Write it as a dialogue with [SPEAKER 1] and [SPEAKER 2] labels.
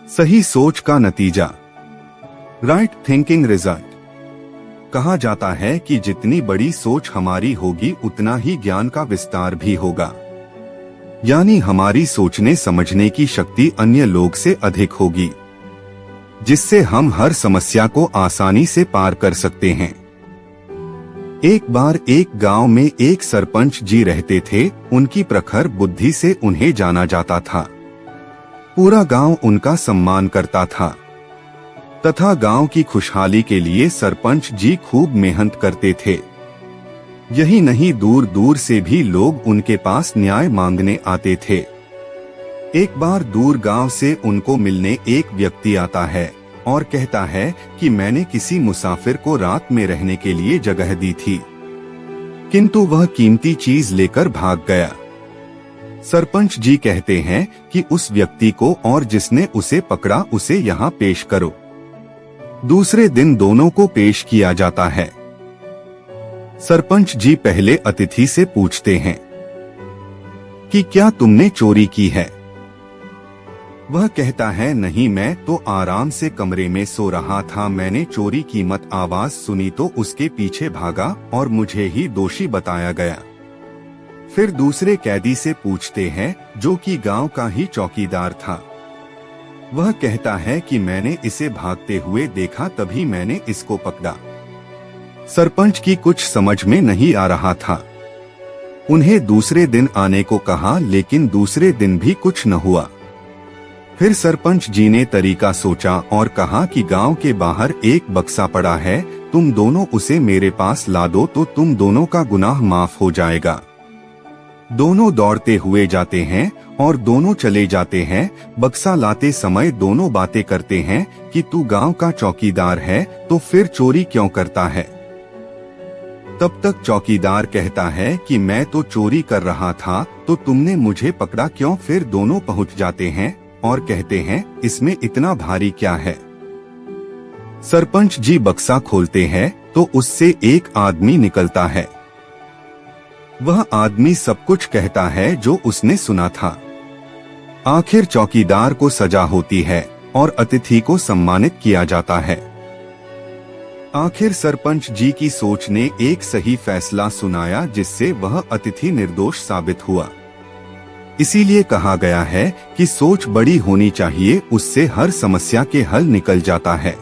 [SPEAKER 1] सही सोच का नतीजा, राइट थिंकिंग रिजल्ट। कहा जाता है कि जितनी बड़ी सोच हमारी होगी उतना ही ज्ञान का विस्तार भी होगा, यानी हमारी सोचने समझने की शक्ति अन्य लोग से अधिक होगी, जिससे हम हर समस्या को आसानी से पार कर सकते हैं। एक बार एक गांव में एक सरपंच जी रहते थे। उनकी प्रखर बुद्धि से उन्हें जाना जाता था। पूरा गांव उनका सम्मान करता था तथा गांव की खुशहाली के लिए सरपंच जी खूब मेहनत करते थे। यही नहीं, दूर दूर से भी लोग उनके पास न्याय मांगने आते थे। एक बार दूर गांव से उनको मिलने एक व्यक्ति आता है और कहता है कि मैंने किसी मुसाफिर को रात में रहने के लिए जगह दी थी, किंतु वह कीमती चीज लेकर भाग गया। सरपंच जी कहते हैं कि उस व्यक्ति को और जिसने उसे पकड़ा उसे यहाँ पेश करो। दूसरे दिन दोनों को पेश किया जाता है। सरपंच जी पहले अतिथि से पूछते हैं कि क्या तुमने चोरी की है? वह कहता है, नहीं, मैं तो आराम से कमरे में सो रहा था। मैंने चोरी की मत आवाज सुनी तो उसके पीछे भागा और मुझे ही दोषी बताया गया। फिर दूसरे कैदी से पूछते हैं, जो कि गांव का ही चौकीदार था। वह कहता है कि मैंने इसे भागते हुए देखा, तभी मैंने इसको पकड़ा। सरपंच की कुछ समझ में नहीं आ रहा था। उन्हें दूसरे दिन आने को कहा, लेकिन दूसरे दिन भी कुछ न हुआ। फिर सरपंच जी ने तरीका सोचा और कहा कि गांव के बाहर एक बक्सा पड़ा है, तुम दोनों उसे मेरे पास ला दो तो तुम दोनों का गुनाह माफ हो जाएगा। दोनों दौड़ते हुए जाते हैं और दोनों चले जाते हैं। बक्सा लाते समय दोनों बातें करते हैं कि तू गांव का चौकीदार है तो फिर चोरी क्यों करता है? तब तक चौकीदार कहता है कि मैं तो चोरी कर रहा था, तो तुमने मुझे पकड़ा क्यों? फिर दोनों पहुंच जाते हैं और कहते हैं, इसमें इतना भारी क्या है? सरपंच जी बक्सा खोलते हैं तो उससे एक आदमी निकलता है। वह आदमी सब कुछ कहता है जो उसने सुना था। आखिर चौकीदार को सजा होती है और अतिथि को सम्मानित किया जाता है। आखिर सरपंच जी की सोच ने एक सही फैसला सुनाया, जिससे वह अतिथि निर्दोष साबित हुआ। इसीलिए कहा गया है कि सोच बड़ी होनी चाहिए, उससे हर समस्या के हल निकल जाता है।